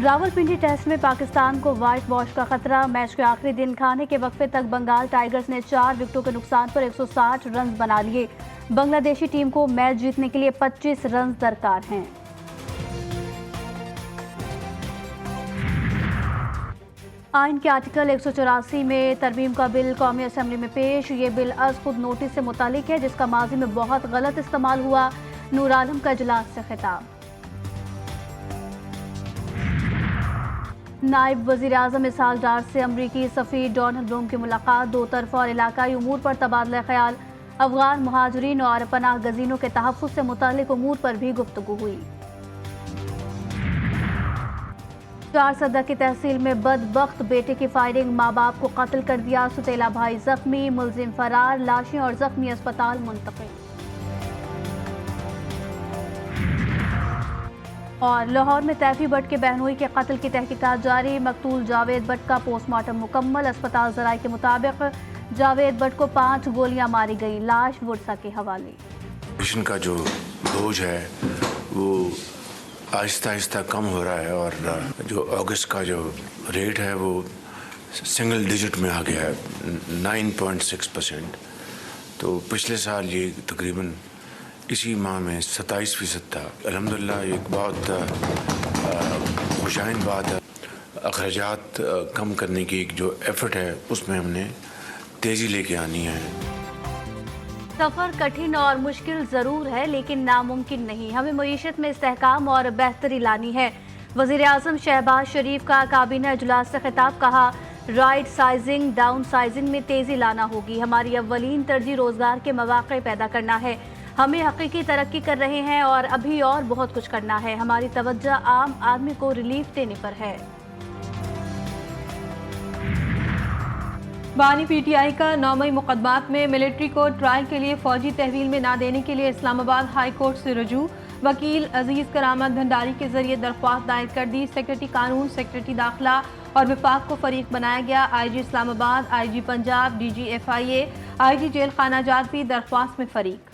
Rawalpindi test میں پاکستان کو white wash کا خطرہ، میچ کے آخری دن کھانے کے وقفے تک بنگال ٹائیگرز نے 4 وکٹوں کے نقصان پر 160 رنز بنا لیے۔ بنگلہ دیشی ٹیم کو میچ جیتنے کے لیے 25 رنز درکار ہیں۔ آئین کے آرٹیکل 184 میں ترمیم کا بل قومی اسمبلی میں پیش۔ یہ بل از خود نوٹس سے متعلق ہے جس کا ماضی میں بہت غلط استعمال ہوا۔ نور عالم کا اجلاس سے خطاب۔ نائب وزیر اعظم اسحاق ڈار سے امریکی سفیر ڈونلڈ بلوم کی ملاقات، دو طرفہ اور علاقائی امور پر تبادلہ خیال، افغان مہاجرین اور پناہ گزینوں کے تحفظ سے متعلق امور پر بھی گفتگو ہوئی۔ چارسدہ کی تحصیل میں بدبخت بیٹے کی فائرنگ، ماں باپ کو قتل کر دیا، ستیلا بھائی زخمی، ملزم فرار، لاشیں اور زخمی اسپتال منتقل۔ اور لاہور میں تیفی بٹ کے بہنوئی کے قتل کی تحقیقات جاری، مقتول جاوید بٹ کا پوسٹ مارٹم مکمل، اسپتال ذرائع کے مطابق جاوید بٹ کو 5 گولیاں ماری گئیں، لاش ورثہ کے حوالے۔ مشن کا جو بوجھ ہے وہ آہستہ آہستہ کم ہو رہا ہے اور جو اگست کا جو ریٹ ہے وہ سنگل ڈیجٹ میں آ گیا ہے 9.6%، تو پچھلے سال یہ تقریباً اسی ماہ میں 27% تھا۔ الحمدللہ ایک بہت خوشائن بات ہے۔ اخراجات کم کرنے کی ایک جو ایفرٹ ہے اس میں ہم نے تیزی لے کے آنی ہے۔ سفر کٹھن اور مشکل ضرور ہے لیکن ناممکن نہیں، ہمیں معیشت میں استحکام اور بہتری لانی ہے۔ وزیر اعظم شہباز شریف کا کابینہ اجلاس سے خطاب، کہا رائٹ سائزنگ ڈاؤن سائزنگ میں تیزی لانا ہوگی، ہماری اولین ترجیح روزگار کے مواقع پیدا کرنا ہے، ہمیں حقیقی ترقی کر رہے ہیں اور ابھی اور بہت کچھ کرنا ہے، ہماری توجہ عام آدمی کو ریلیف دینے پر ہے۔ بانی پی ٹی آئی کا 9 مقدمات میں ملٹری کو ٹرائل کے لیے فوجی تحویل میں نہ دینے کے لیے اسلام آباد ہائی کورٹ سے رجوع، وکیل عزیز کرامت بھنڈاری کے ذریعے درخواست دائر کر دی، سیکرٹری قانون، سیکرٹری داخلہ اور وفاق کو فریق بنایا گیا، آئی جی اسلام آباد، آئی جی پنجاب، ڈی جی ایف آئی اے، آئی جی جیل خانہ جات بھی درخواست میں فریق۔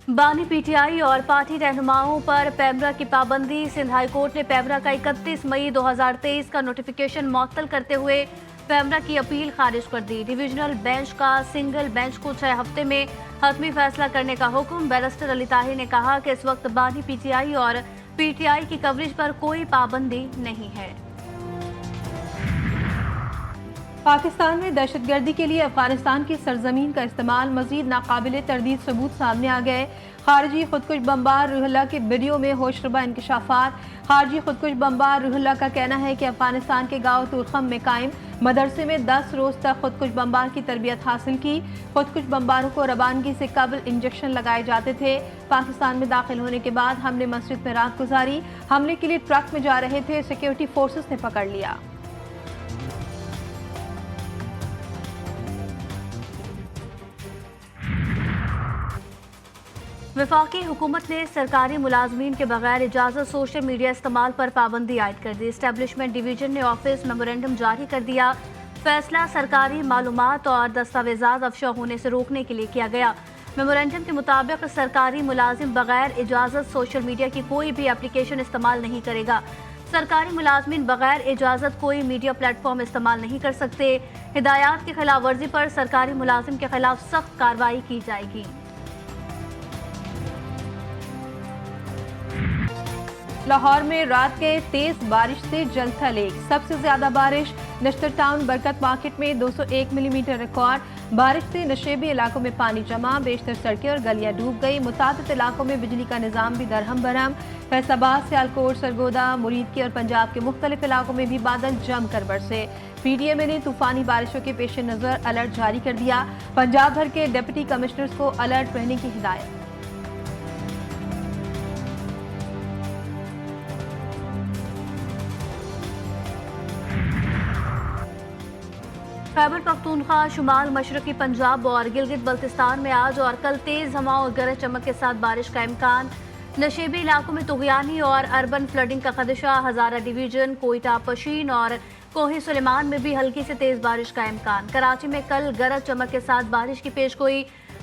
بانی پی ٹی آئی اور پارٹی رہنماؤں پر پیمرا کی پابندی، سندھ ہائی کورٹ نے پیمرا کا 31 مئی 2023 کا نوٹیفیکیشن معطل کرتے ہوئے پیمرا کی اپیل خارج کر دی، ڈویژنل بینچ کا سنگل بینچ کو 6 ہفتے میں حتمی فیصلہ کرنے کا حکم۔ بیرسٹر علی طاہر نے کہا کہ اس وقت بانی پی ٹی آئی اور پی ٹی آئی کی کوریج پر کوئی پابندی نہیں ہے۔ پاکستان میں دہشت گردی کے لیے افغانستان کی سرزمین کا استعمال، مزید ناقابل تردید ثبوت سامنے آ گئے، خارجی خودکش بمبار روح اللہ کے ویڈیو میں ہوشربا انکشافات، خارجی خودکش بمبار روح اللہ کا کہنا ہے کہ افغانستان کے گاؤں تورخم میں قائم مدرسے میں 10 روز تک خودکش بمبار کی تربیت حاصل کی، خودکش بمباروں کو روانگی سے قبل انجیکشن لگائے جاتے تھے، پاکستان میں داخل ہونے کے بعد ہم نے مسجد میں رات گزاری، حملے کے لیے ٹرک میں جا رہے تھے، سیکیورٹی فورسز نے پکڑ لیا۔ وفاقی حکومت نے سرکاری ملازمین کے بغیر اجازت سوشل میڈیا استعمال پر پابندی عائد کر دی، اسٹیبلشمنٹ ڈویژن نے آفس میمورنڈم جاری کر دیا، فیصلہ سرکاری معلومات اور دستاویزات افشا ہونے سے روکنے کے لیے کیا گیا۔ میمورنڈم کے مطابق سرکاری ملازم بغیر اجازت سوشل میڈیا کی کوئی بھی اپلیکیشن استعمال نہیں کرے گا، سرکاری ملازمین بغیر اجازت کوئی میڈیا پلیٹ فارم استعمال نہیں کر سکتے، ہدایات کی خلاف ورزی پر سرکاری ملازم کے خلاف سخت کارروائی کی جائے گی۔ لاہور میں رات کے تیز بارش سے جل تھل ایک، سب سے زیادہ بارش نشتر ٹاؤن برکت مارکیٹ میں 201 ملی میٹر ریکارڈ، بارش سے نشیبی علاقوں میں پانی جمع، بیشتر سڑکیں اور گلیاں ڈوب گئی، متعدد علاقوں میں بجلی کا نظام بھی درہم برہم، فیصل آباد، سیالکوٹ، سرگودا، مرید اور پنجاب کے مختلف علاقوں میں بھی بادل جم کر برسے۔ پی ڈی ایم نے طوفانی بارشوں کے پیش نظر الرٹ جاری کر دیا، پنجاب بھر کے ڈپٹی کمشنرز کو الرٹ رہنے کی ہدایت۔ خیبر پختونخوا، شمال مشرقی پنجاب اور گلگت بلتستان میں آج اور کل تیز ہواؤں اور گرج چمک کے ساتھ بارش کا امکان، نشیبی علاقوں میں طغیانی اور اربن فلڈنگ کا خدشہ، ہزارہ ڈویژن، کوئٹہ، پشین اور کوہی سلیمان میں بھی ہلکی سے تیز بارش کا امکان۔ کراچی میں کل گرج چمک کے ساتھ بارش کی پیشگوئی،